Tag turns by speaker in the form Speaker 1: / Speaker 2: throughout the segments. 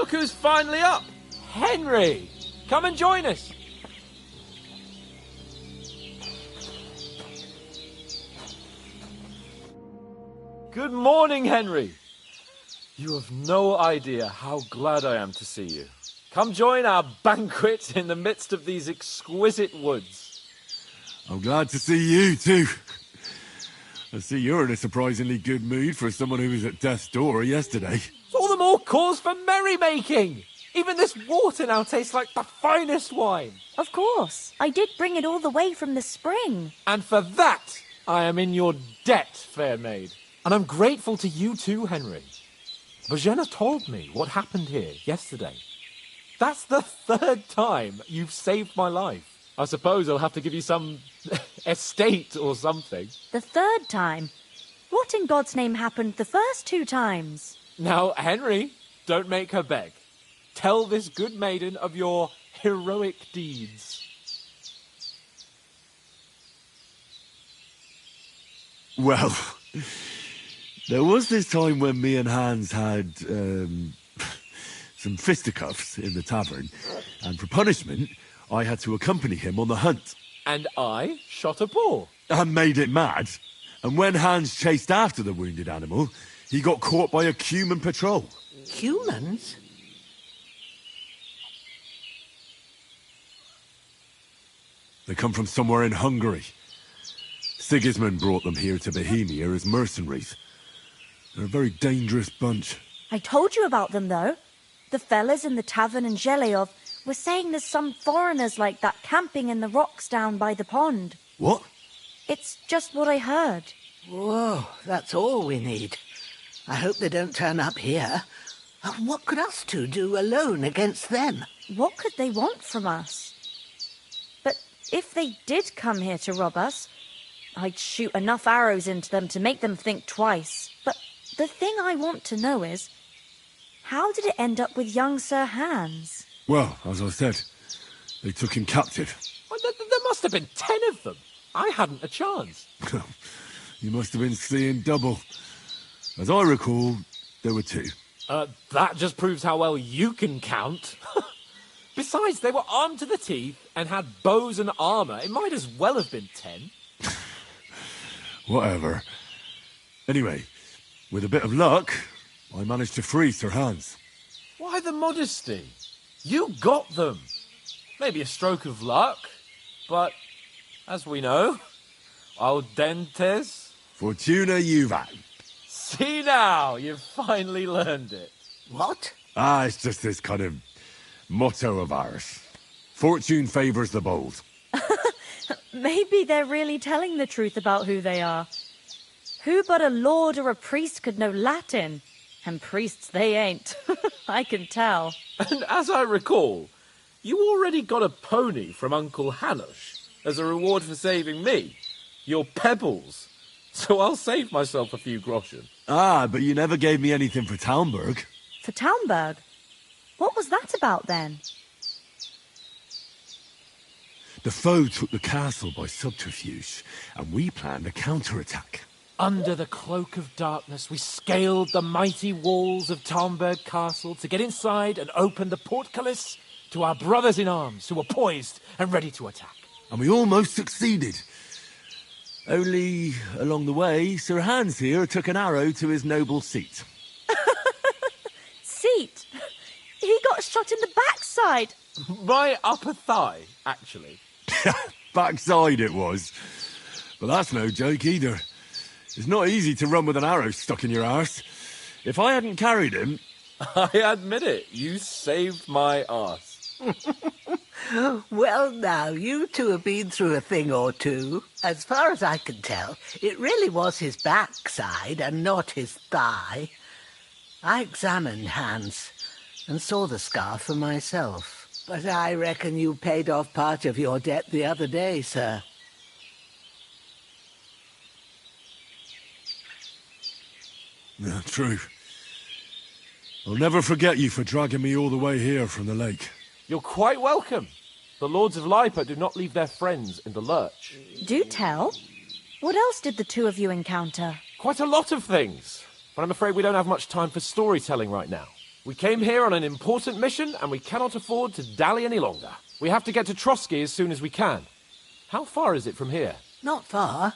Speaker 1: Look who's finally up! Henry! Come and join us! Good morning, Henry! You have no idea how glad I am to see you. Come join our banquet in the midst of these exquisite woods.
Speaker 2: I'm glad to see you, too. I see you're in a surprisingly good mood for someone who was at death's door yesterday.
Speaker 1: It's all the more cause for merrymaking! Even this water now tastes like the finest wine.
Speaker 3: Of course. I did bring it all the way from the spring.
Speaker 1: And for that, I am in your debt, fair maid. And I'm grateful to you too, Henry. Bojena told me what happened here yesterday. That's the 3rd time you've saved my life. I suppose I'll have to give you some estate or something.
Speaker 3: The 3rd time? What in God's name happened the first 2 times?
Speaker 1: Now, Henry, don't make her beg. Tell this good maiden of your heroic deeds.
Speaker 2: Well, there was this time when me and Hans had some fisticuffs in the tavern, and for punishment, I had to accompany him on the hunt.
Speaker 1: And I shot a boar.
Speaker 2: And made it mad. And when Hans chased after the wounded animal, he got caught by a human patrol.
Speaker 4: Humans?
Speaker 2: They come from somewhere in Hungary. Sigismund brought them here to Bohemia as mercenaries. They're a very dangerous bunch.
Speaker 3: I told you about them, though. The fellas in the tavern in Zheleov were saying there's some foreigners like that camping in the rocks down by the pond.
Speaker 2: What?
Speaker 3: It's just what I heard.
Speaker 4: Whoa, that's all we need. I hope they don't turn up here. What could us two do alone against them?
Speaker 3: What could they want from us? But if they did come here to rob us, I'd shoot enough arrows into them to make them think twice. But the thing I want to know is, how did it end up with young Sir Hans?
Speaker 2: Well, as I said, they took him captive.
Speaker 1: Well, there must have been 10 of them. I hadn't a chance.
Speaker 2: You must have been seeing double. As I recall, there were 2.
Speaker 1: That just proves how well you can count. Besides, they were armed to the teeth and had bows and armour. It might as well have been 10.
Speaker 2: Whatever. Anyway, with a bit of luck, I managed to free Sir Hans.
Speaker 1: Why the modesty? You got them. Maybe a stroke of luck, but as we know, audentes.
Speaker 2: Fortuna juvat.
Speaker 1: See now, you've finally learned it.
Speaker 4: What?
Speaker 2: It's just this kind of motto of ours. Fortune favours the bold.
Speaker 3: Maybe they're really telling the truth about who they are. Who but a lord or a priest could know Latin? And priests they ain't. I can tell.
Speaker 1: And as I recall, you already got a pony from Uncle Hanush as a reward for saving me. Your pebbles. So I'll save myself a few groschen.
Speaker 2: But you never gave me anything for Talmberg.
Speaker 3: For Talmberg? What was that about then?
Speaker 2: The foe took the castle by subterfuge, and we planned a counterattack.
Speaker 1: Under the cloak of darkness, we scaled the mighty walls of Talmberg Castle to get inside and open the portcullis to our brothers in arms who were poised and ready to attack.
Speaker 2: And we almost succeeded. Only, along the way, Sir Hans here took an arrow to his noble seat.
Speaker 3: Seat? He got shot in the backside.
Speaker 1: My upper thigh, actually.
Speaker 2: Backside it was. But that's no joke either. It's not easy to run with an arrow stuck in your arse. If I hadn't carried him...
Speaker 1: I admit it, you saved my arse.
Speaker 4: Well, now, you two have been through a thing or two. As far as I can tell, it really was his backside and not his thigh. I examined Hans and saw the scar for myself. But I reckon you paid off part of your debt the other day, sir.
Speaker 2: Yeah, true. I'll never forget you for dragging me all the way here from the lake.
Speaker 1: You're quite welcome. The Lords of Lipa do not leave their friends in the lurch.
Speaker 3: Do tell. What else did the 2 of you encounter?
Speaker 1: Quite a lot of things. But I'm afraid we don't have much time for storytelling right now. We came here on an important mission, and we cannot afford to dally any longer. We have to get to Trotsky as soon as we can. How far is it from here?
Speaker 4: Not far.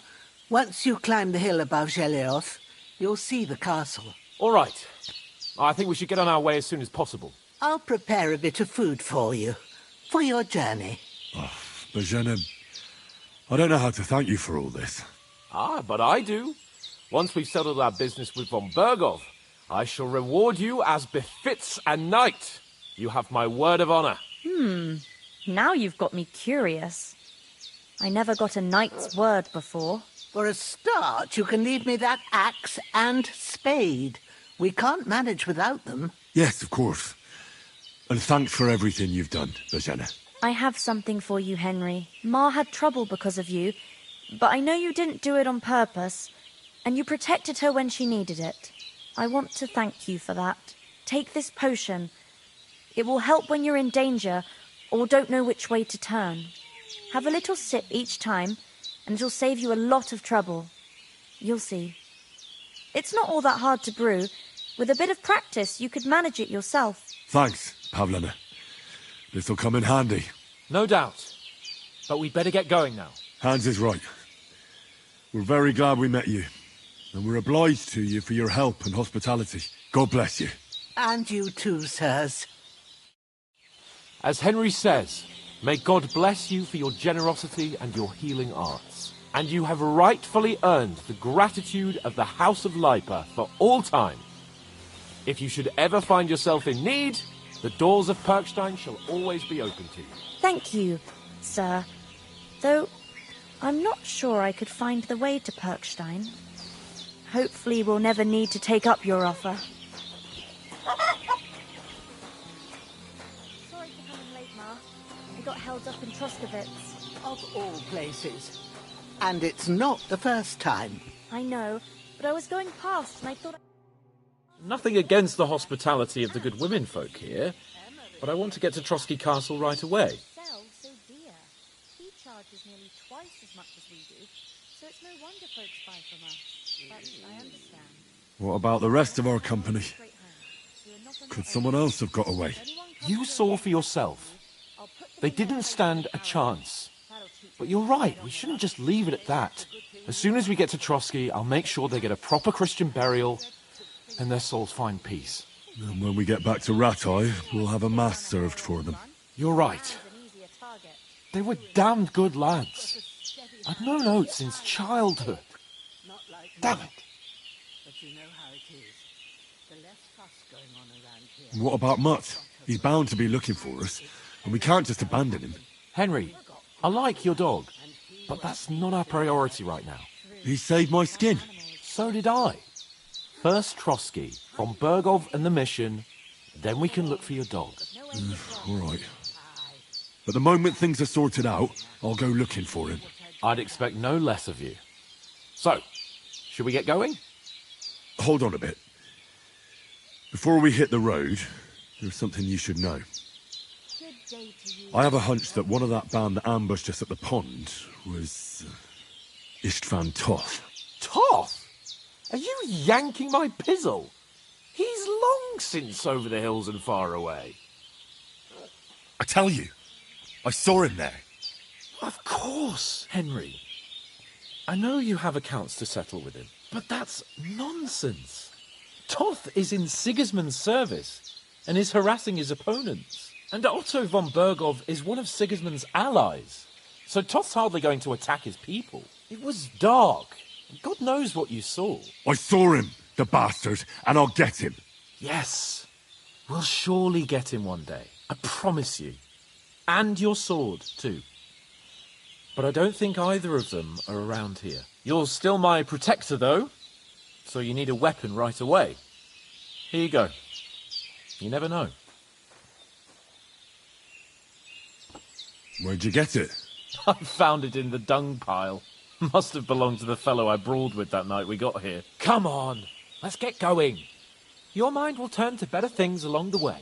Speaker 4: Once you climb the hill above Gelioth, you'll see the castle.
Speaker 1: All right. I think we should get on our way as soon as possible.
Speaker 4: I'll prepare a bit of food for you, for your journey.
Speaker 2: Oh, Bozhena, I don't know how to thank you for all this.
Speaker 1: Ah, but I do. Once we've settled our business with von Bergov, I shall reward you as befits a knight. You have my word of honor.
Speaker 3: Now you've got me curious. I never got a knight's word before.
Speaker 4: For a start, you can leave me that axe and spade. We can't manage without them.
Speaker 2: Yes, of course. And thanks for everything you've done, Bozhena.
Speaker 3: I have something for you, Henry. Ma had trouble because of you, but I know you didn't do it on purpose, and you protected her when she needed it. I want to thank you for that. Take this potion. It will help when you're in danger or don't know which way to turn. Have a little sip each time, and it'll save you a lot of trouble. You'll see. It's not all that hard to brew. With a bit of practice, you could manage it yourself.
Speaker 2: Thanks, Pavlena. This'll come in handy.
Speaker 1: No doubt. But we'd better get going now.
Speaker 2: Hans is right. We're very glad we met you. And we're obliged to you for your help and hospitality. God bless you.
Speaker 4: And you too, sirs.
Speaker 1: As Henry says, may God bless you for your generosity and your healing arts. And you have rightfully earned the gratitude of the House of Lipa for all time. If you should ever find yourself in need, the doors of Perkstein shall always be open to you.
Speaker 3: Thank you, sir. Though, I'm not sure I could find the way to Perkstein. Hopefully we'll never need to take up your offer. Sorry for coming late, Ma. I got held up in Troskowitz.
Speaker 4: Of all places. And it's not the first time.
Speaker 3: I know, but I was going past and I thought...
Speaker 1: Nothing against the hospitality of the good women folk here, but I want to get to Trotsky Castle right away.
Speaker 3: Sell so dear. He charges nearly twice as much as we do, so it's no wonder folks buy from us. But I understand.
Speaker 2: What about the rest of our company? Could someone else have got away?
Speaker 1: You saw for yourself. They didn't stand a chance. But you're right, we shouldn't just leave it at that. As soon as we get to Trotsky, I'll make sure they get a proper Christian burial and their souls find peace.
Speaker 2: And when we get back to Ratai, we'll have a mass served for them.
Speaker 1: You're right. They were damned good lads. I've known Oates since childhood. Damn it.
Speaker 4: But you know how it is. The less fuss going on around here.
Speaker 2: What about Mutt? He's bound to be looking for us, and we can't just abandon him.
Speaker 1: Henry, I like your dog, but that's not our priority right now.
Speaker 2: He saved my skin.
Speaker 1: So did I. First Trotsky, von Bergov and the mission, then we can look for your dog.
Speaker 2: All right. But the moment things are sorted out, I'll go looking for him.
Speaker 1: I'd expect no less of you. So, should we get going?
Speaker 2: Hold on a bit. Before we hit the road, there's something you should know. I have a hunch that one of that band that ambushed us at the pond was Istvan Toth.
Speaker 1: Toth? Are you yanking my pizzle? He's long since over the hills and far away.
Speaker 2: I tell you, I saw him there.
Speaker 1: Of course, Henry. I know you have accounts to settle with him, but that's nonsense. Toth is in Sigismund's service and is harassing his opponents. And Otto von Bergov is one of Sigismund's allies. So Toth's hardly going to attack his people. It was dark. God knows what you saw.
Speaker 2: I saw him, the bastard, and I'll get him.
Speaker 1: Yes. We'll surely get him one day. I promise you. And your sword, too. But I don't think either of them are around here. You're still my protector, though. So you need a weapon right away. Here you go. You never know.
Speaker 2: Where'd you get it?
Speaker 1: I found it in the dung pile. Must have belonged to the fellow I brawled with that night we got here. Come on, let's get going. Your mind will turn to better things along the way.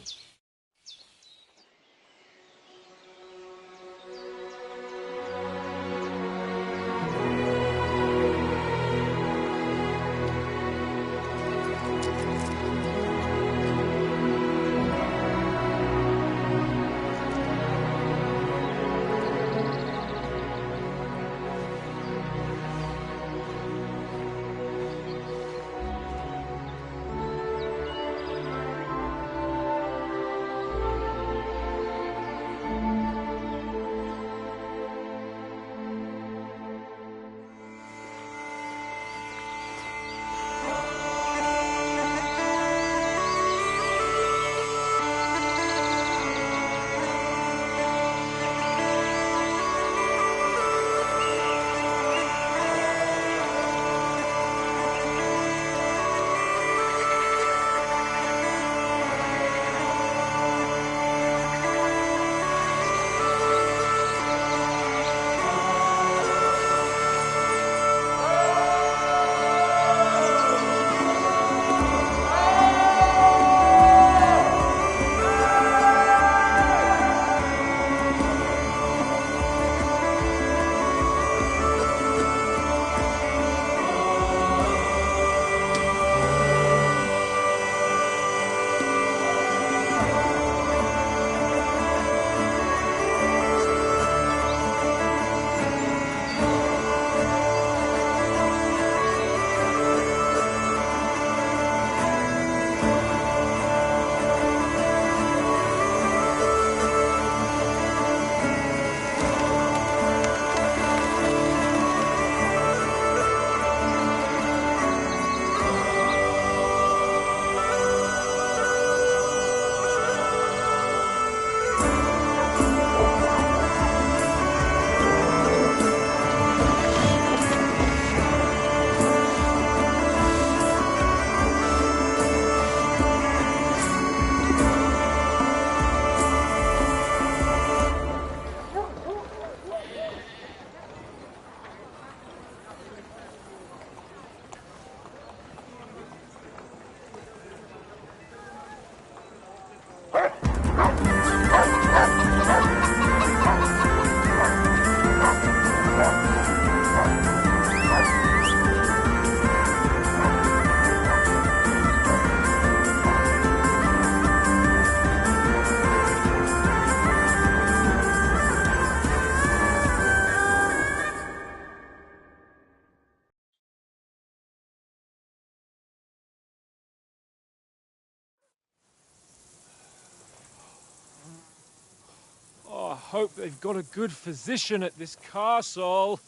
Speaker 1: hope they've got a good physician at this castle.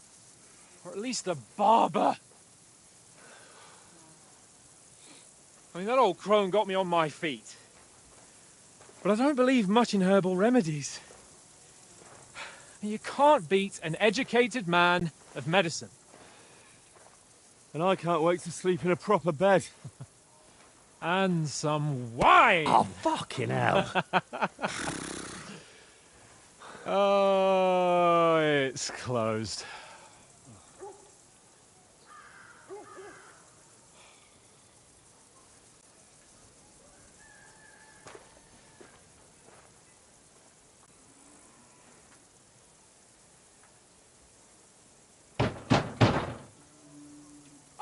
Speaker 1: Or at least a barber. I mean, that old crone got me on my feet. But I don't believe much in herbal remedies. You can't beat an educated man of medicine.
Speaker 2: And I can't wait to sleep in a proper bed.
Speaker 1: And some wine!
Speaker 5: Oh, fucking hell.
Speaker 1: Oh, it's closed.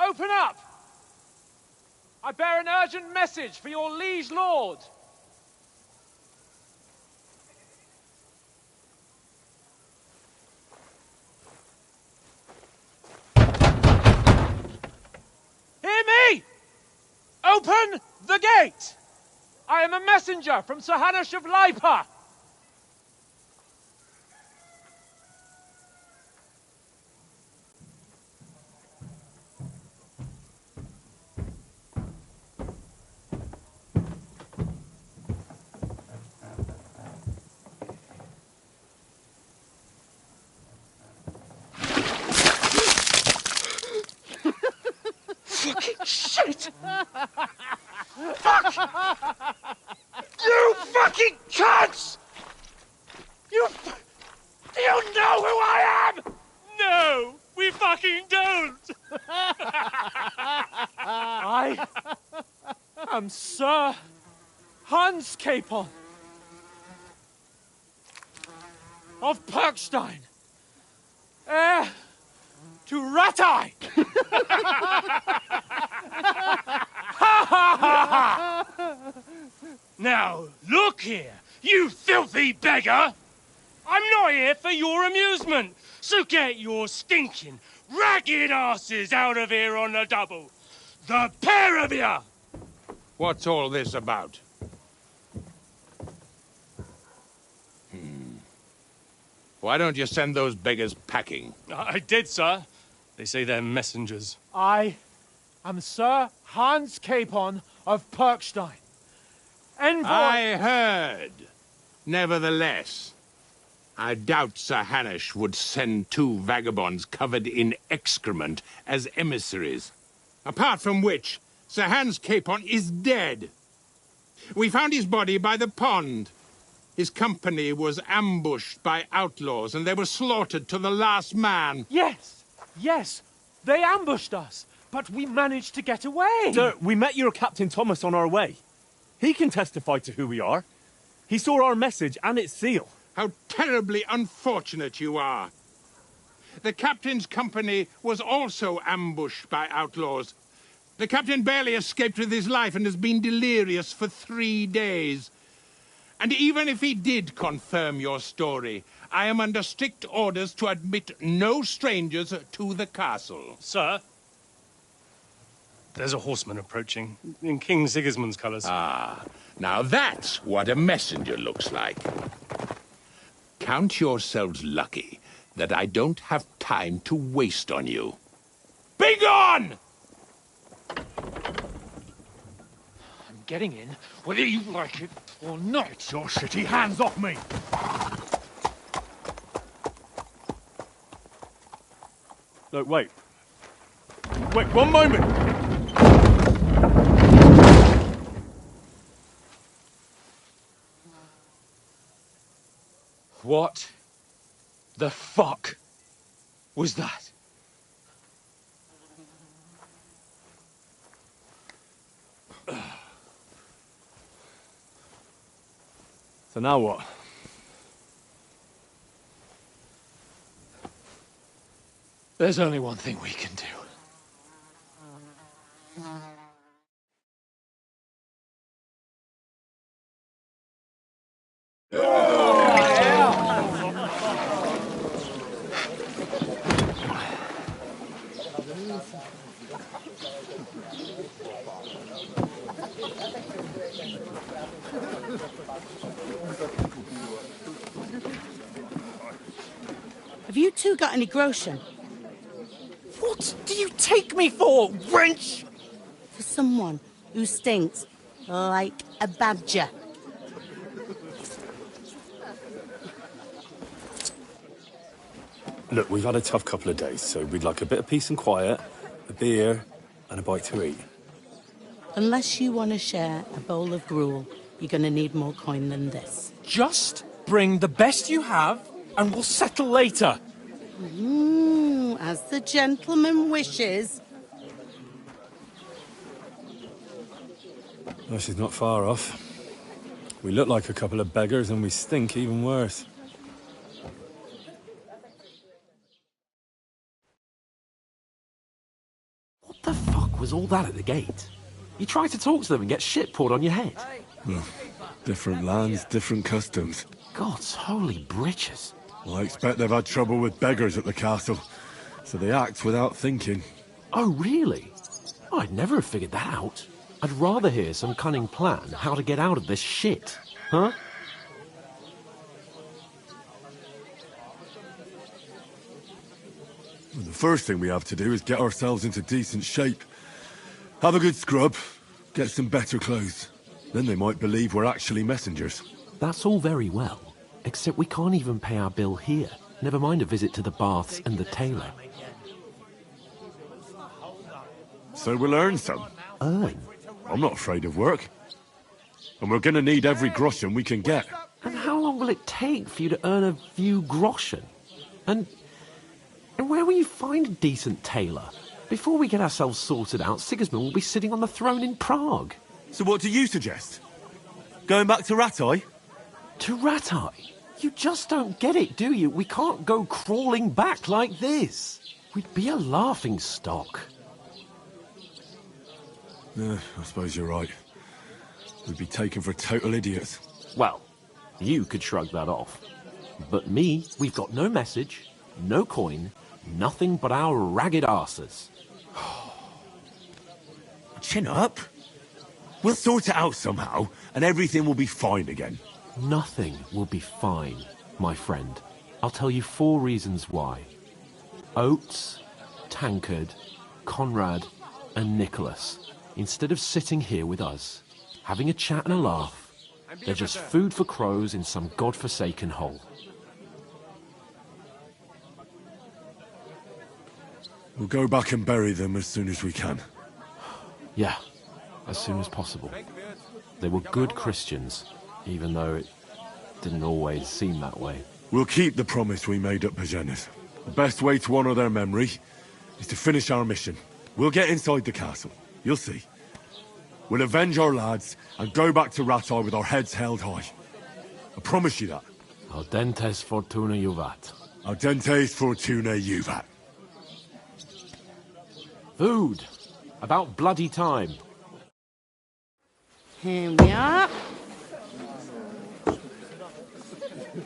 Speaker 1: Open up! I bear an urgent message for your liege lord. Hear me! Open the gate! I am a messenger from Sir Hanush of Lipa.
Speaker 5: Shit! Fuck! You fucking cunts! Do you know who I am?
Speaker 1: No, we fucking don't. I am Sir Hans Capon of Perkstein, heir to Ratai.
Speaker 5: Now, look here, you filthy beggar! I'm not here for your amusement, so get your stinking, ragged asses out of here on the double. The pair of you!
Speaker 6: What's all this about? Why don't you send those beggars packing?
Speaker 5: I did, sir. They say they're messengers.
Speaker 1: I am Sir Hans Capon of Perkstein, envoy.
Speaker 6: I heard. Nevertheless, I doubt Sir Hanush would send two vagabonds covered in excrement as emissaries. Apart from which, Sir Hans Capon is dead. We found his body by the pond. His company was ambushed by outlaws, and they were slaughtered to the last man.
Speaker 1: Yes, they ambushed us, but we managed to get away.
Speaker 7: Sir, we met your Captain Thomas on our way. He can testify to who we are. He saw our message and its seal.
Speaker 6: How terribly unfortunate you are. The captain's company was also ambushed by outlaws. The captain barely escaped with his life and has been delirious for 3 days. And even if he did confirm your story, I am under strict orders to admit no strangers to the castle.
Speaker 5: Sir, there's a horseman approaching, in King Sigismund's colours.
Speaker 6: Ah, now that's what a messenger looks like. Count yourselves lucky that I don't have time to waste on you. Be gone!
Speaker 1: I'm getting in, whether you like it or not.
Speaker 7: Your shitty hands off me! Look, wait. Wait, one moment!
Speaker 1: What the fuck was that?
Speaker 7: So now what?
Speaker 1: There's only one thing we can do.
Speaker 8: Have you two got any groschen?
Speaker 1: What do you take me for, wench?
Speaker 8: For someone who stinks like a badger.
Speaker 7: Look, we've had a tough couple of days, so we'd like a bit of peace and quiet, a beer, and a bite to eat.
Speaker 8: Unless you want to share a bowl of gruel, you're going to need more coin than this.
Speaker 1: Just bring the best you have, and we'll settle later.
Speaker 8: As the gentleman wishes.
Speaker 7: Well, she's not far off. We look like a couple of beggars, and we stink even worse.
Speaker 1: What the fuck was all that at the gate? You try to talk to them and get shit poured on your head.
Speaker 2: Different lands, different customs.
Speaker 1: God's holy britches.
Speaker 2: Well, I expect they've had trouble with beggars at the castle, so they act without thinking.
Speaker 1: Oh, really? I'd never have figured that out. I'd rather hear some cunning plan how to get out of this shit. Huh?
Speaker 2: Well, the first thing we have to do is get ourselves into decent shape. Have a good scrub, get some better clothes. Then they might believe we're actually messengers.
Speaker 1: That's all very well, except we can't even pay our bill here. Never mind a visit to the baths and the tailor.
Speaker 2: So we'll earn some.
Speaker 1: Earn?
Speaker 2: I'm not afraid of work. And we're gonna need every groschen we can get.
Speaker 1: And how long will it take for you to earn a few groschen? And where will you find a decent tailor? Before we get ourselves sorted out, Sigismund will be sitting on the throne in Prague.
Speaker 2: So what do you suggest? Going back to Ratai?
Speaker 1: To Ratai? You just don't get it, do you? We can't go crawling back like this. We'd be a laughing stock.
Speaker 2: I suppose you're right. We'd be taken for total idiots.
Speaker 1: Well, you could shrug that off. But me, we've got no message, no coin, nothing but our ragged arses.
Speaker 2: Chin up. We'll sort it out somehow, and everything will be fine again.
Speaker 1: Nothing will be fine, my friend. I'll tell you 4 reasons why. Oates, Tankard, Conrad, and Nicholas, instead of sitting here with us, having a chat and a laugh, they're just food for crows in some godforsaken hole.
Speaker 2: We'll go back and bury them as soon as we can.
Speaker 1: Yeah, as soon as possible. They were good Christians, even though it didn't always seem that way.
Speaker 2: We'll keep the promise we made at Bajenas. The best way to honor their memory is to finish our mission. We'll get inside the castle. You'll see. We'll avenge our lads and go back to Ratai with our heads held high. I promise you that.
Speaker 1: Audentes fortuna juvat.
Speaker 2: Audentes fortuna juvat.
Speaker 1: Food! About bloody time.
Speaker 8: Here we are.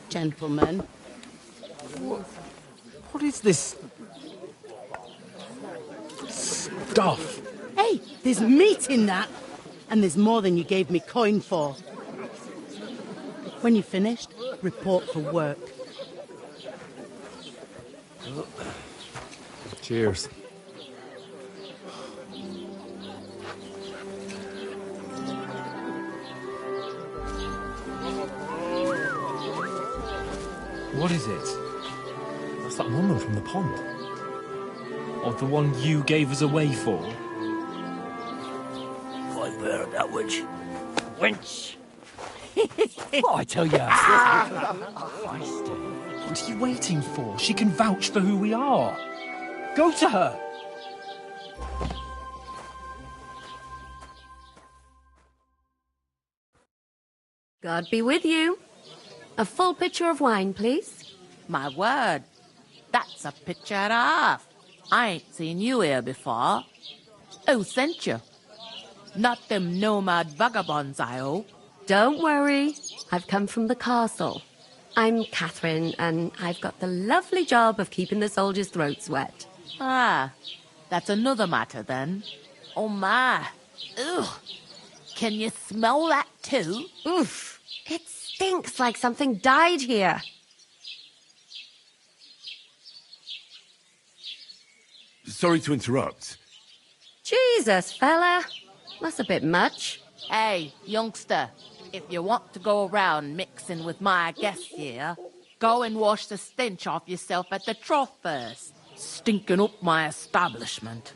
Speaker 8: Gentlemen.
Speaker 1: What is this stuff?
Speaker 8: Hey, there's meat in that. And there's more than you gave me coin for. When you're finished, report for work.
Speaker 7: Cheers.
Speaker 9: What is it? That's that woman from the pond. Or the one you gave us away for?
Speaker 4: I bear that wench. Wench!
Speaker 9: What I tell you? What are you waiting for? She can vouch for who we are. Go to her.
Speaker 10: God be with you. A full pitcher of wine, please.
Speaker 11: My word, that's a pitcher and a half. I ain't seen you here before. Who sent you? Not them nomad vagabonds, I hope.
Speaker 10: Don't worry. I've come from the castle. I'm Catherine, and I've got the lovely job of keeping the soldiers' throats wet.
Speaker 11: Ah, that's another matter then. Oh my. Ugh. Can you smell that too?
Speaker 10: Oof. It stinks like something died here.
Speaker 2: sorry to interrupt.
Speaker 10: Jesus, fella. That's a bit much.
Speaker 11: Hey, youngster, if you want to go around mixing with my guests here, go and wash the stench off yourself at the trough first. Stinking up my establishment.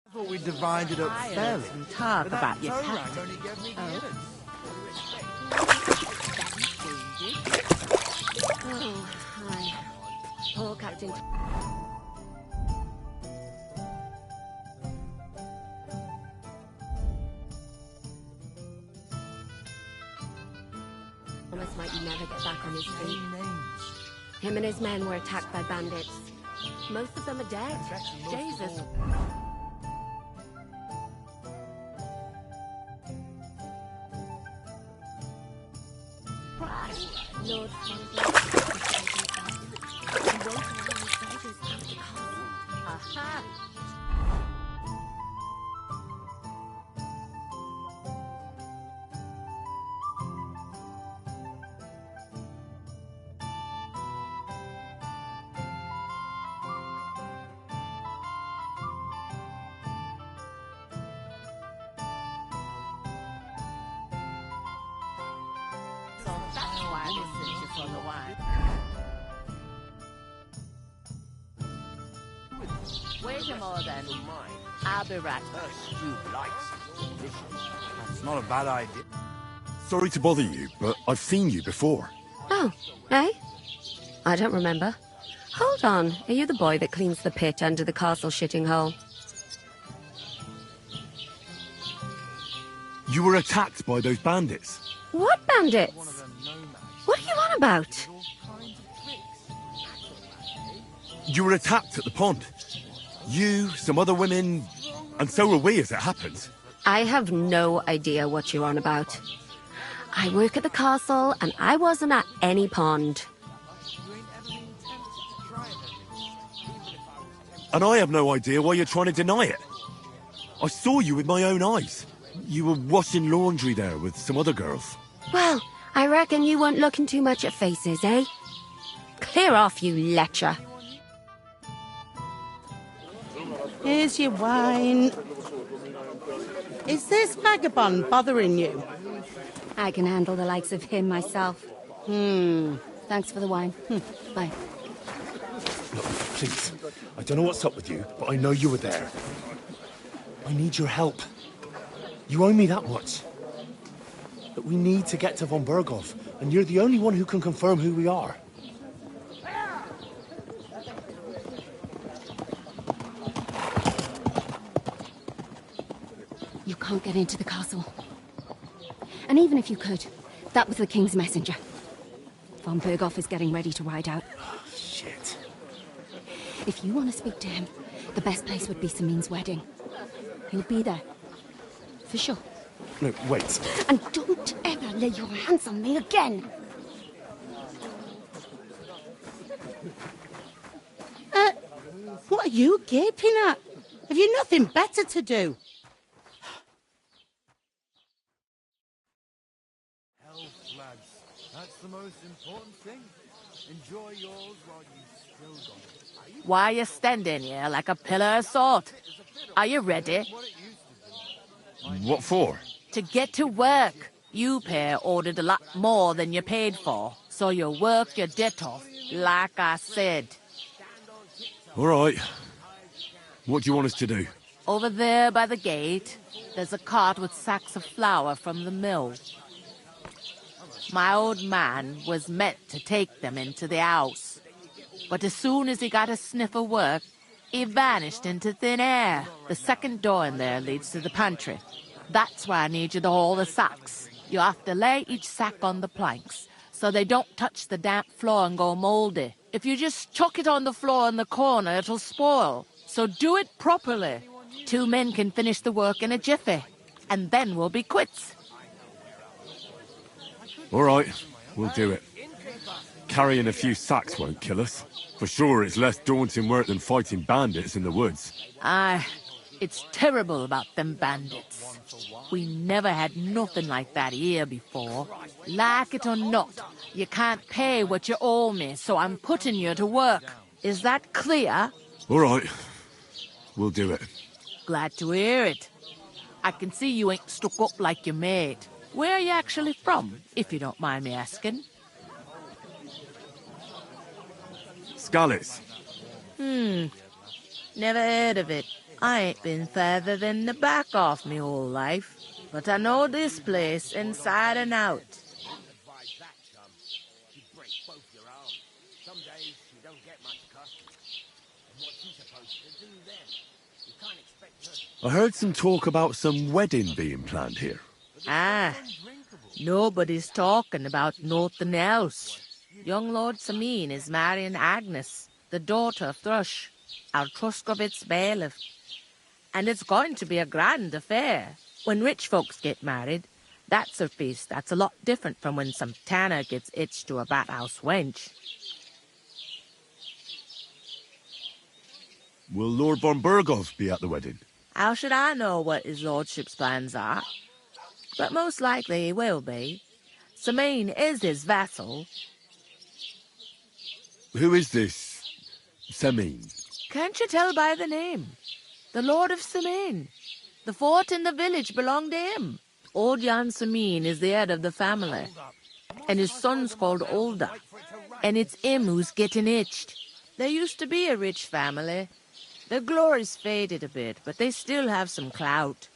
Speaker 12: I thought we divided up fairly.
Speaker 11: Talk about your captain.
Speaker 10: Oh, hi. Poor Captain. Thomas might never get back on his feet. Him and his men were attacked by bandits. Most of them are dead.
Speaker 11: Jesus.
Speaker 10: Lord Aha!
Speaker 11: So that's why this is just on the wine. Where's your more then? I'll be right back.
Speaker 12: It's not a bad idea.
Speaker 2: Sorry to bother you, but I've seen you before.
Speaker 10: Oh, eh? I don't remember. Hold on, are you the boy that cleans the pit under the castle shitting hole?
Speaker 2: You were attacked by those bandits.
Speaker 10: What bandits? What are you on about?
Speaker 2: You were attacked at the pond. You, some other women, and so were we as it happened.
Speaker 10: I have no idea what you're on about. I work at the castle, and I wasn't at any pond.
Speaker 2: And I have no idea why you're trying to deny it. I saw you with my own eyes. You were washing laundry there with some other girls.
Speaker 10: Well, I reckon you weren't looking too much at faces, eh? Clear off, you lecher.
Speaker 8: Here's your wine. Is this vagabond bothering you?
Speaker 10: I can handle the likes of him myself. Thanks for the wine. Bye.
Speaker 7: Look, please. I don't know what's up with you, but I know you were there. I need your help. You owe me that much. But we need to get to von Berghoff, and you're the only one who can confirm who we are.
Speaker 10: You can't get into the castle. And even if you could, that was the King's messenger. Von Berghoff is getting ready to ride out.
Speaker 7: Oh, shit.
Speaker 10: If you want to speak to him, the best place would be Samin's wedding. He'll be there. For sure.
Speaker 7: No, wait.
Speaker 10: And don't ever lay your hands on me again!
Speaker 8: What are you gaping at? Have you nothing better to do?
Speaker 12: Health, lads. That's the most important thing. Enjoy yours while you still got it.
Speaker 11: Why are you standing here like a pillar of salt? Are you ready?
Speaker 2: What for?
Speaker 11: To get to work. You pair ordered a lot more than you paid for, so you work your debt off, like I said.
Speaker 2: All right. What do you want us to do?
Speaker 11: Over there by the gate, there's a cart with sacks of flour from the mill. My old man was meant to take them into the house, but as soon as he got a sniff of work, he vanished into thin air. The second door in there leads to the pantry. That's why I need you to haul the sacks. You have to lay each sack on the planks, so they don't touch the damp floor and go mouldy. If you just chuck it on the floor in the corner, it'll spoil. So do it properly. 2 men can finish the work in a jiffy, and then we'll be quits.
Speaker 2: All right, we'll do it. Carrying a few sacks won't kill us. For sure, it's less daunting work than fighting bandits in the woods.
Speaker 11: Aye, it's terrible about them bandits. We never had nothing like that here before. Like it or not, you can't pay what you owe me, so I'm putting you to work. Is that clear?
Speaker 2: All right. We'll do it.
Speaker 11: Glad to hear it. I can see you ain't stuck up like your mate. Where are you actually from, if you don't mind me asking?
Speaker 2: Scallis.
Speaker 11: Never heard of it. I ain't been further than the back off me whole life. But I know this place inside and out.
Speaker 2: I heard some talk about some wedding being planned here.
Speaker 11: Ah, nobody's talking about nothing else. Young Lord Sameen is marrying Agnes, the daughter of Thrush, our Truscovitz bailiff. And it's going to be a grand affair. When rich folks get married, that's a feast that's a lot different from when some tanner gets hitched to a bathhouse wench.
Speaker 2: Will Lord von Burgov be at the wedding?
Speaker 11: How should I know what his lordship's plans are? But most likely he will be. Sameen is his vassal.
Speaker 2: Who is this Sameen?
Speaker 11: Can't you tell by the name? The Lord of Sameen. The fort in the village belonged to him. Old Jan Sameen is the head of the family. And his son's called Olda. And it's him who's getting itched. There used to be a rich family. Their glory's faded a bit, but they still have some clout.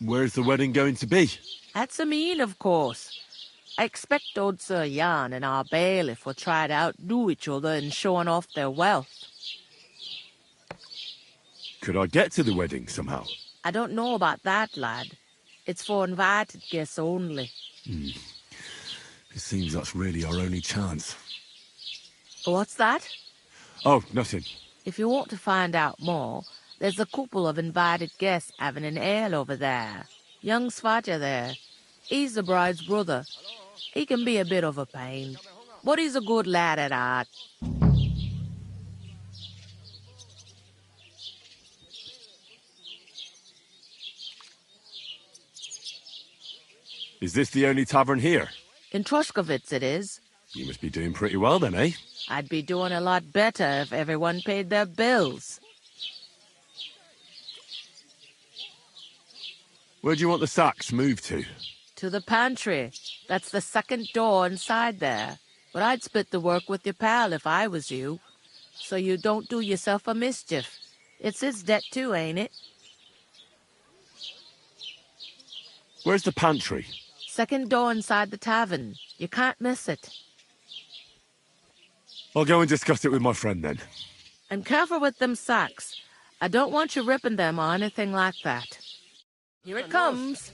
Speaker 2: Where's the wedding going to be?
Speaker 11: At Sameen, of course. I expect old Sir Jan and our bailiff will try to outdo each other in showing off their wealth.
Speaker 2: Could I get to the wedding somehow?
Speaker 11: I don't know about that, lad. It's for invited guests only.
Speaker 2: It seems that's really our only chance.
Speaker 11: What's that?
Speaker 2: Oh, nothing.
Speaker 11: If you want to find out more, there's a couple of invited guests having an ale over there. Young Svaja there. He's the bride's brother. He can be a bit of a pain, but he's a good lad at heart.
Speaker 2: Is this the only tavern here?
Speaker 11: In Truscovitz it is.
Speaker 2: You must be doing pretty well then, eh?
Speaker 11: I'd be doing a lot better if everyone paid their bills.
Speaker 2: Where do you want the sacks moved to?
Speaker 11: To the pantry. That's the second door inside there. But I'd split the work with your pal if I was you. So you don't do yourself a mischief. It's his debt too, ain't it?
Speaker 2: Where's the pantry?
Speaker 11: Second door inside the tavern. You can't miss it.
Speaker 2: I'll go and discuss it with my friend then.
Speaker 11: And careful with them sacks. I don't want you ripping them or anything like that. Here it comes.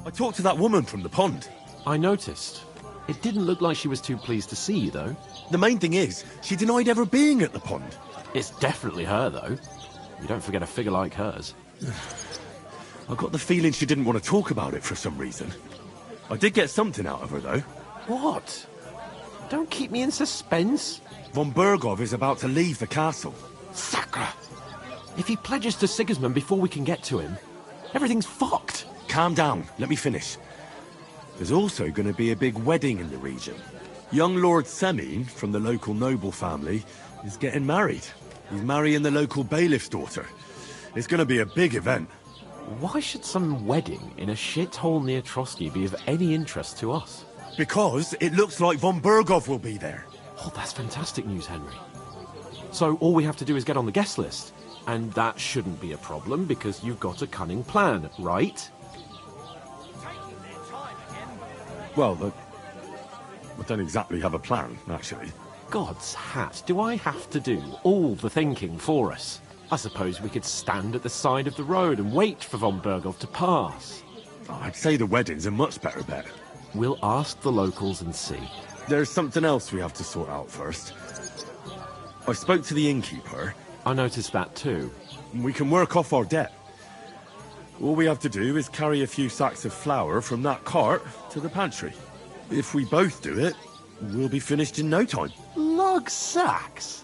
Speaker 2: I talked to that woman from the pond.
Speaker 1: I noticed. It didn't look like she was too pleased to see you, though.
Speaker 2: The main thing is, she denied ever being at the pond.
Speaker 1: It's definitely her, though. You don't forget a figure like hers.
Speaker 2: I got the feeling she didn't want to talk about it for some reason. I did get something out of her, though.
Speaker 1: What? Don't keep me in suspense.
Speaker 2: Von Burgov is about to leave the castle.
Speaker 1: Sacre! If he pledges to Sigismund before we can get to him, everything's fucked.
Speaker 2: Calm down. Let me finish. There's also going to be a big wedding in the region. Young Lord Semine, from the local noble family, is getting married. He's marrying the local bailiff's daughter. It's going to be a big event.
Speaker 1: Why should some wedding in a shithole near Trotsky be of any interest to us?
Speaker 2: Because it looks like von Burgov will be there.
Speaker 1: Oh, that's fantastic news, Henry. So all we have to do is get on the guest list. And that shouldn't be a problem because you've got a cunning plan, right?
Speaker 2: Well, I don't exactly have a plan, actually.
Speaker 1: God's hat, do I have to do all the thinking for us? I suppose we could stand at the side of the road and wait for von Burgov to pass.
Speaker 2: I'd say the wedding's a much better bet.
Speaker 1: We'll ask the locals and see.
Speaker 2: There's something else we have to sort out first. I spoke to the innkeeper.
Speaker 1: I noticed that too.
Speaker 2: We can work off our debt. All we have to do is carry a few sacks of flour from that cart to the pantry. If we both do it, we'll be finished in no time.
Speaker 1: Lug sacks?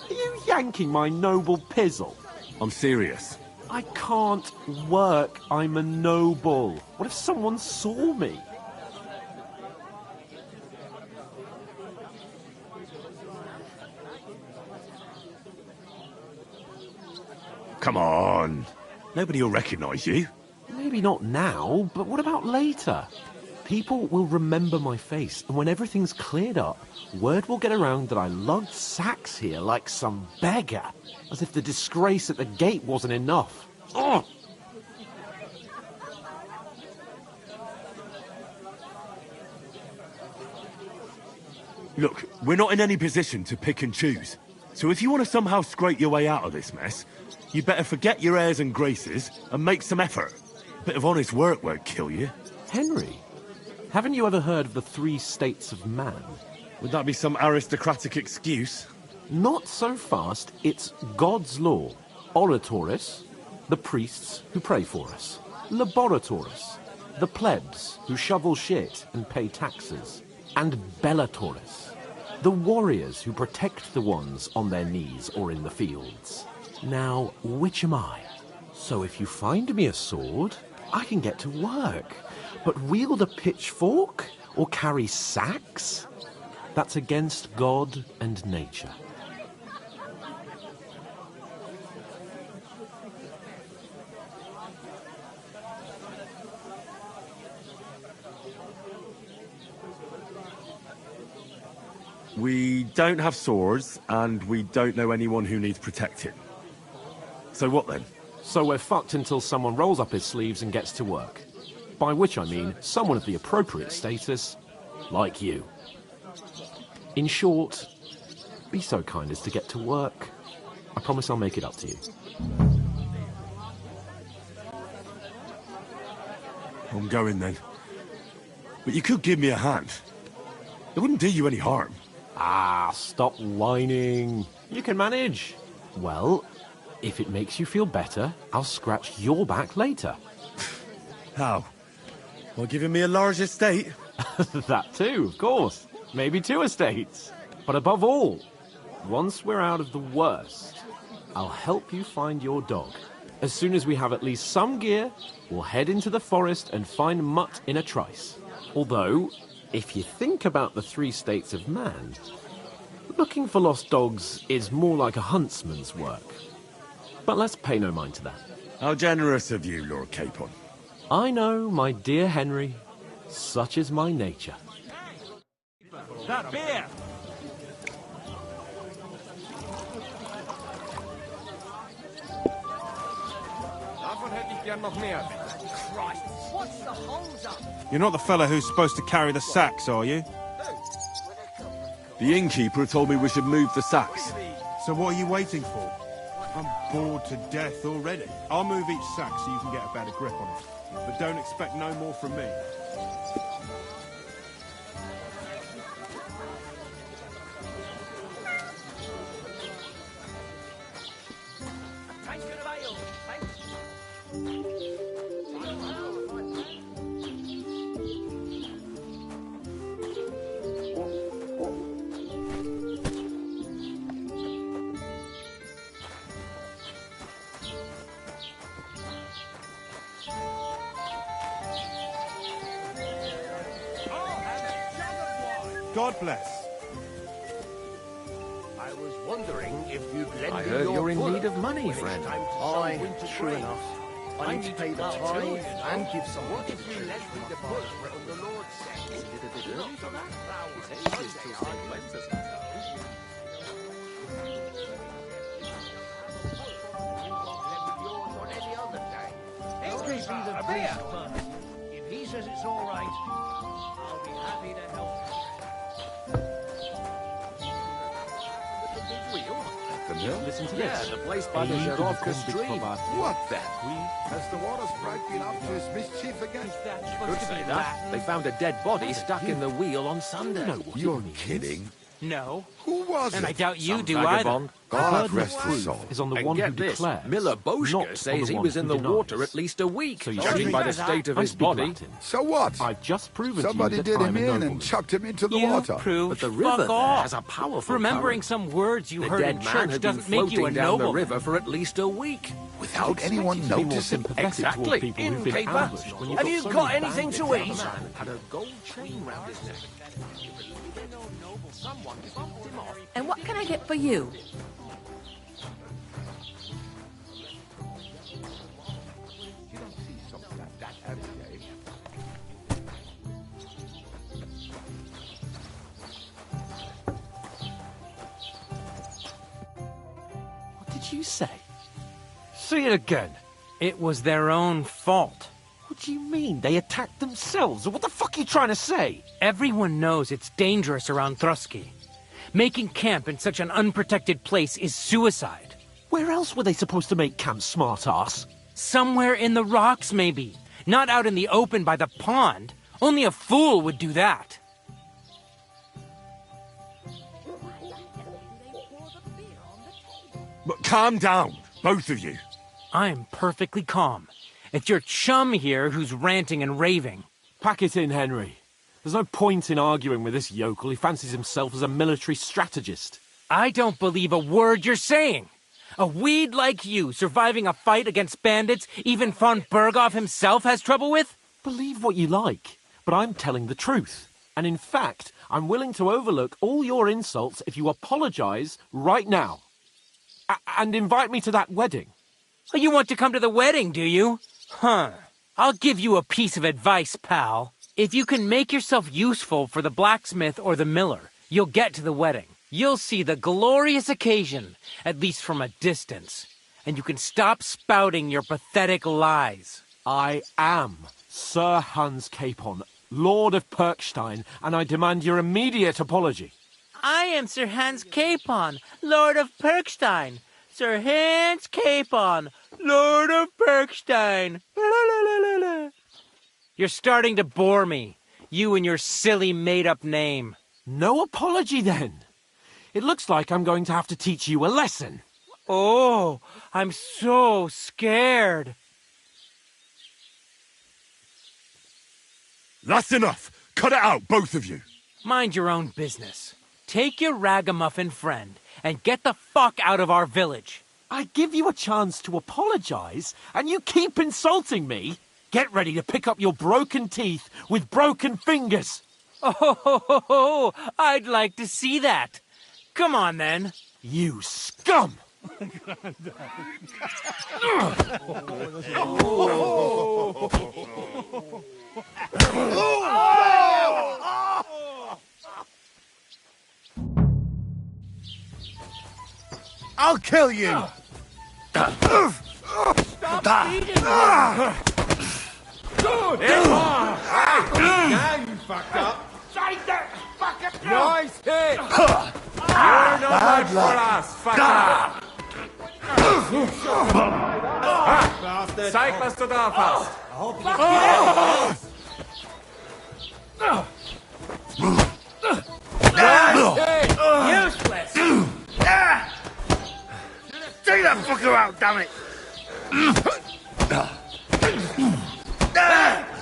Speaker 1: Are you yanking my noble pizzle?
Speaker 2: I'm serious.
Speaker 1: I can't work. I'm a noble. What if someone saw me?
Speaker 2: Come on. Nobody will recognise you.
Speaker 1: Maybe not now, but what about later? People will remember my face, and when everything's cleared up, word will get around that I lugged sacks here like some beggar, as if the disgrace at the gate wasn't enough. Ugh!
Speaker 2: Look, we're not in any position to pick and choose. So if you want to somehow scrape your way out of this mess, you better forget your airs and graces and make some effort. A bit of honest work won't kill you.
Speaker 1: Henry, haven't you ever heard of the 3 states of man?
Speaker 2: Would that be some aristocratic excuse?
Speaker 1: Not so fast. It's God's law. Oratoris, the priests who pray for us. Laboratoris, the plebs who shovel shit and pay taxes. And Bellatoris, the warriors who protect the ones on their knees or in the fields. Now, which am I? So if you find me a sword, I can get to work. But wield a pitchfork or carry sacks? That's against God and nature.
Speaker 2: We don't have swords, and we don't know anyone who needs protecting. So what then?
Speaker 1: So we're fucked until someone rolls up his sleeves and gets to work. By which I mean someone of the appropriate status, like you. In short, be so kind as to get to work. I promise I'll make it up to you.
Speaker 2: I'm going then. But you could give me a hand. It wouldn't do you any harm.
Speaker 1: Ah, stop whining. You can manage. Well, if it makes you feel better, I'll scratch your back later.
Speaker 2: How? By giving me a large estate?
Speaker 1: That too, of course. Maybe 2 estates. But above all, once we're out of the worst, I'll help you find your dog. As soon as we have at least some gear, we'll head into the forest and find Mutt in a trice. Although, if you think about the 3 states of man, looking for lost dogs is more like a huntsman's work. But let's pay no mind to that.
Speaker 2: How generous of you, Lord Capon.
Speaker 1: I know, my dear Henry. Such is my nature.
Speaker 5: That beer!
Speaker 13: Davon hätte ich gern noch mehr.
Speaker 5: Christ, what's the hold-up?
Speaker 14: You're not the fella who's supposed to carry the sacks, are you?
Speaker 2: The innkeeper told me we should move the sacks.
Speaker 14: So what are you waiting for? I'm bored to death already. I'll move each sack so you can get a better grip on it. But don't expect no more from me. God bless.
Speaker 5: I was wondering if you'd lend
Speaker 13: I
Speaker 5: me
Speaker 13: heard
Speaker 5: your
Speaker 13: you're in
Speaker 5: bullock
Speaker 13: need of money,
Speaker 5: when it's
Speaker 13: friend.
Speaker 5: time to sow
Speaker 13: Aye,
Speaker 5: winter
Speaker 13: true
Speaker 5: grain.
Speaker 13: enough.
Speaker 5: I need to pay the tithe
Speaker 13: and give some.
Speaker 5: What if you lent me the bullock from the Lord said?
Speaker 13: Is it a bit early for that? His age is till St. Cleanses.
Speaker 5: Henry be the priest, but if he says it's all right, I'll be happy to help.
Speaker 13: The mill?
Speaker 1: Listen to
Speaker 13: Yeah,
Speaker 1: this.
Speaker 13: the place by the Zerovka stream.
Speaker 12: What then? Has the water sprite been up to his mischief again?
Speaker 13: Could say that. They found a dead body stuck in the wheel on Sunday.
Speaker 12: You're kidding.
Speaker 15: No.
Speaker 12: Who was
Speaker 15: And
Speaker 12: it?
Speaker 15: I doubt you
Speaker 13: Some
Speaker 15: do
Speaker 13: vagabond.
Speaker 15: either.
Speaker 1: God rest his soul. Is on the
Speaker 13: And
Speaker 1: one who
Speaker 13: get this,
Speaker 1: declares,
Speaker 13: Miller
Speaker 1: not
Speaker 13: Boschke
Speaker 1: on
Speaker 13: says
Speaker 1: the
Speaker 13: he
Speaker 1: one
Speaker 13: was in
Speaker 1: who
Speaker 13: the
Speaker 1: denies.
Speaker 13: water at least a week,
Speaker 1: So you
Speaker 13: judging
Speaker 1: see,
Speaker 13: by the state of
Speaker 1: I
Speaker 13: his
Speaker 1: speak
Speaker 13: body.
Speaker 1: Latin.
Speaker 15: So what?
Speaker 1: I've just proven
Speaker 15: Somebody
Speaker 1: to you that
Speaker 15: did
Speaker 1: I'm
Speaker 15: him
Speaker 1: a
Speaker 15: in
Speaker 1: nobleman.
Speaker 15: and chucked him into the
Speaker 16: You
Speaker 15: water.
Speaker 16: proved
Speaker 13: But the river
Speaker 16: fuck
Speaker 13: there
Speaker 16: off.
Speaker 13: has a powerful
Speaker 16: Remembering
Speaker 13: current.
Speaker 16: some words you
Speaker 13: The
Speaker 16: heard
Speaker 13: dead
Speaker 16: in
Speaker 13: man
Speaker 16: church
Speaker 13: had been
Speaker 16: doesn't make you a
Speaker 13: floating down the
Speaker 16: nobleman.
Speaker 13: river for at least a week.
Speaker 15: Without anyone
Speaker 1: Expect you to be more
Speaker 15: noticing.
Speaker 1: sympathetic toward
Speaker 13: Exactly.
Speaker 1: people
Speaker 13: In
Speaker 1: who've been
Speaker 13: paper.
Speaker 1: ambushed when you've
Speaker 13: Have
Speaker 1: got
Speaker 13: you
Speaker 1: so
Speaker 13: got
Speaker 1: many
Speaker 13: anything
Speaker 1: bandits
Speaker 13: to
Speaker 1: out
Speaker 13: eat?
Speaker 1: there.
Speaker 13: Man had a gold chain round his neck.
Speaker 11: And what can I get for you?
Speaker 1: What did you say? Say it again.
Speaker 16: It was their own fault.
Speaker 1: What do you mean? They attacked themselves? What the fuck are you trying to say?
Speaker 16: Everyone knows it's dangerous around Thruski. Making camp in such an unprotected place is suicide.
Speaker 1: Where else were they supposed to make camp, smartass?
Speaker 16: Somewhere in the rocks, maybe. Not out in the open by the pond. Only a fool would do that.
Speaker 2: But calm down, both of you.
Speaker 16: I'm perfectly calm. It's your chum here who's ranting and raving.
Speaker 1: Pack it in, Henry. There's no point in arguing with this yokel. He fancies himself as a military strategist.
Speaker 16: I don't believe a word you're saying. A weed like you surviving a fight against bandits even von Berghoff himself has trouble with?
Speaker 1: Believe what you like, but I'm telling the truth. And in fact, I'm willing to overlook all your insults if you apologize right now. And invite me to that wedding.
Speaker 16: Oh, you want to come to the wedding, do you? Huh. I'll give you a piece of advice, pal. If you can make yourself useful for the blacksmith or the miller, you'll get to the wedding. You'll see the glorious occasion, at least from a distance. And you can stop spouting your pathetic lies.
Speaker 1: I am Sir Hans Capon, Lord of Perkstein, and I demand your immediate apology.
Speaker 16: I am Sir Hans Capon, Lord of Perkstein. Sir Hans Capon, Lord of Perkstein. You're starting to bore me. You and your silly made-up name.
Speaker 1: No apology, then. It looks like I'm going to have to teach you a lesson.
Speaker 16: Oh, I'm so scared.
Speaker 2: That's enough. Cut it out, both of you.
Speaker 16: Mind your own business. Take your ragamuffin friend and get the fuck out of our village.
Speaker 1: I give you a chance to apologize, and you keep insulting me. Get ready to pick up your broken teeth with broken fingers.
Speaker 16: Oh, I'd like to see that. Come on, then.
Speaker 1: You scum!
Speaker 15: I'll kill you!
Speaker 5: Stop beating him! Good!
Speaker 14: Now you fucked up.
Speaker 5: Take that fucker down!
Speaker 14: Nice hit!
Speaker 5: You're no match for us, fucker!
Speaker 14: Bastard.
Speaker 5: Zeig, was du drauf hast! Useless!
Speaker 15: Take that fucker out, damn it!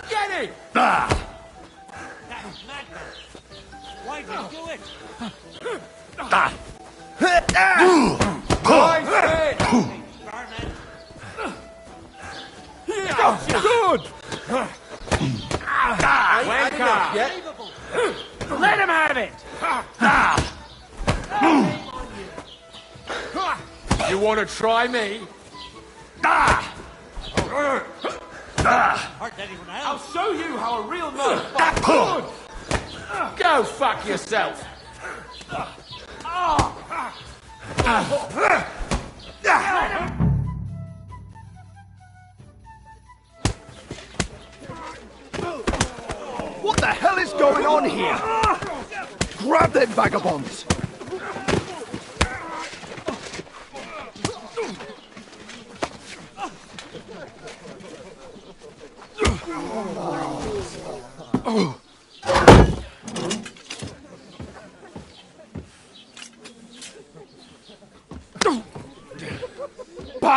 Speaker 5: Get it!
Speaker 16: Why'd you do it?
Speaker 14: Nice hit! Good!
Speaker 5: Wanker! Let him have it! You want to try me? I'll show you how a real knife fights. Go fuck yourself.
Speaker 15: What the hell is going on here? Grab them vagabonds!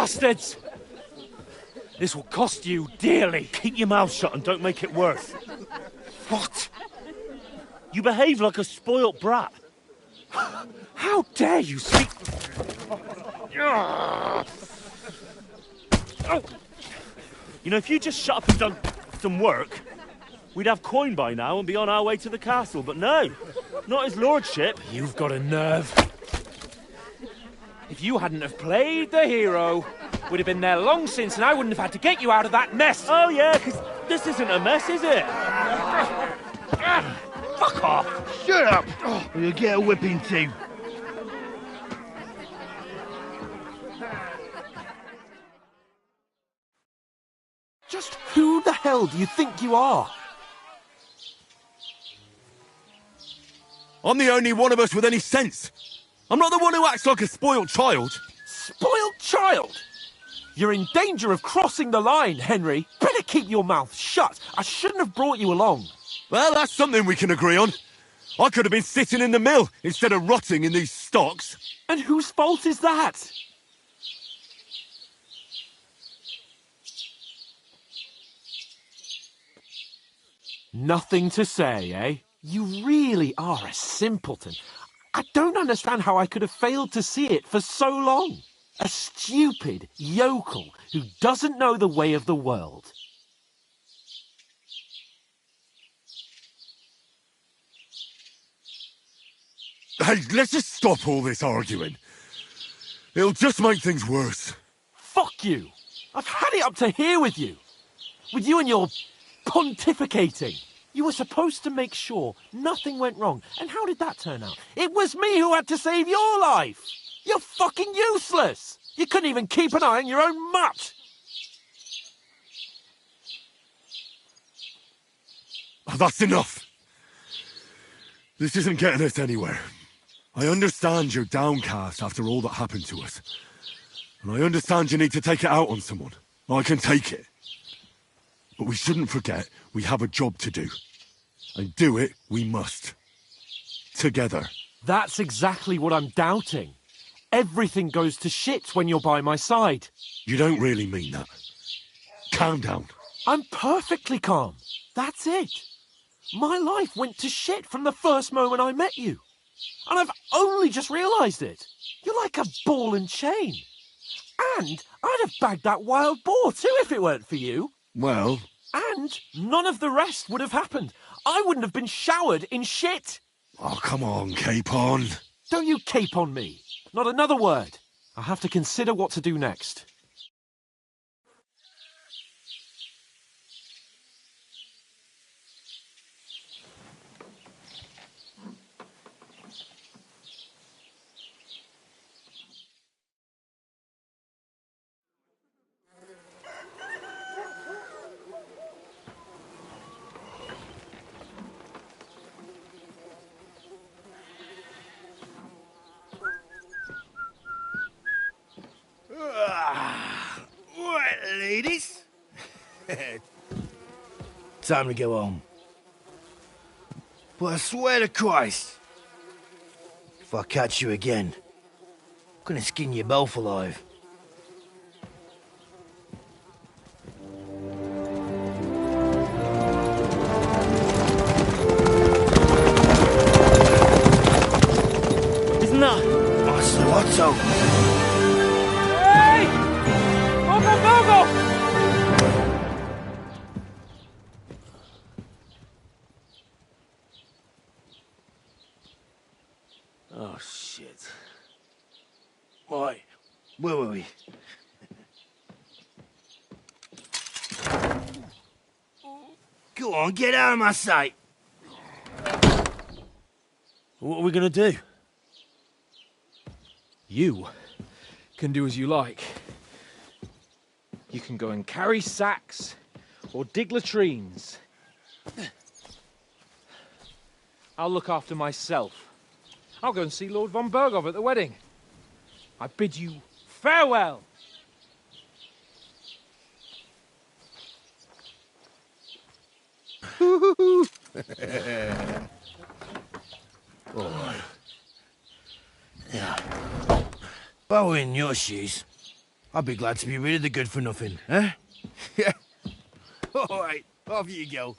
Speaker 5: bastards! This will cost you dearly.
Speaker 7: Keep your mouth shut and don't make it worse.
Speaker 5: What?
Speaker 7: You behave like a spoilt brat.
Speaker 5: How dare you speak...
Speaker 7: You know, if you just shut up and done some work, we'd have coin by now and be on our way to the castle. But no, not his lordship.
Speaker 5: You've got a nerve. If you hadn't have played the hero, we'd have been there long since and I wouldn't have had to get you out of that mess.
Speaker 7: Oh yeah, because this isn't a mess, is it?
Speaker 5: Fuck off.
Speaker 15: Shut up, or you'll get a whipping too.
Speaker 1: Just who the hell do you think you are?
Speaker 2: I'm the only one of us with any sense. I'm not the one who acts like a spoiled child.
Speaker 1: Spoiled child? You're in danger of crossing the line, Henry. Better keep your mouth shut. I shouldn't have brought you along.
Speaker 2: Well, that's something we can agree on. I could have been sitting in the mill instead of rotting in these stocks.
Speaker 1: And whose fault is that? Nothing to say, eh? You really are a simpleton. I don't understand how I could have failed to see it for so long. A stupid yokel who doesn't know the way of the world.
Speaker 2: Hey, let's just stop all this arguing. It'll just make things worse.
Speaker 1: Fuck you! I've had it up to here with you. With you and your pontificating. You were supposed to make sure nothing went wrong. And how did that turn out? It was me who had to save your life. You're fucking useless. You couldn't even keep an eye on your own mutt.
Speaker 2: Oh, that's enough. This isn't getting us anywhere. I understand you're downcast after all that happened to us. And I understand you need to take it out on someone. I can take it. But we shouldn't forget we have a job to do. And do it we must. Together.
Speaker 1: That's exactly what I'm doubting. Everything goes to shit when you're by my side.
Speaker 2: You don't really mean that. Calm down.
Speaker 1: I'm perfectly calm. That's it. My life went to shit from the first moment I met you. And I've only just realised it. You're like a ball and chain. And I'd have bagged that wild boar too if it weren't for you.
Speaker 2: Well...
Speaker 1: And none of the rest would have happened. I wouldn't have been showered in shit.
Speaker 2: Oh, come on, Capon.
Speaker 1: Don't you cape on me. Not another word. I'll have to consider what to do next.
Speaker 15: Right, ladies. Time to go home. But I swear to Christ, if I catch you again, I'm gonna skin you both alive. Isn't that Ocelotto?
Speaker 5: Hey! Go!
Speaker 15: Oh, shit. Right, where were we? Go on, get out of my sight.
Speaker 7: What are we gonna do?
Speaker 9: You can do as you like. You can go and carry sacks or dig latrines. I'll look after myself. I'll go and see Lord von Bergov at the wedding. I bid you farewell.
Speaker 15: Oh. Yeah. If I were in your shoes, I'd be glad to be rid of the good for nothing, eh? Yeah. All right, off you go.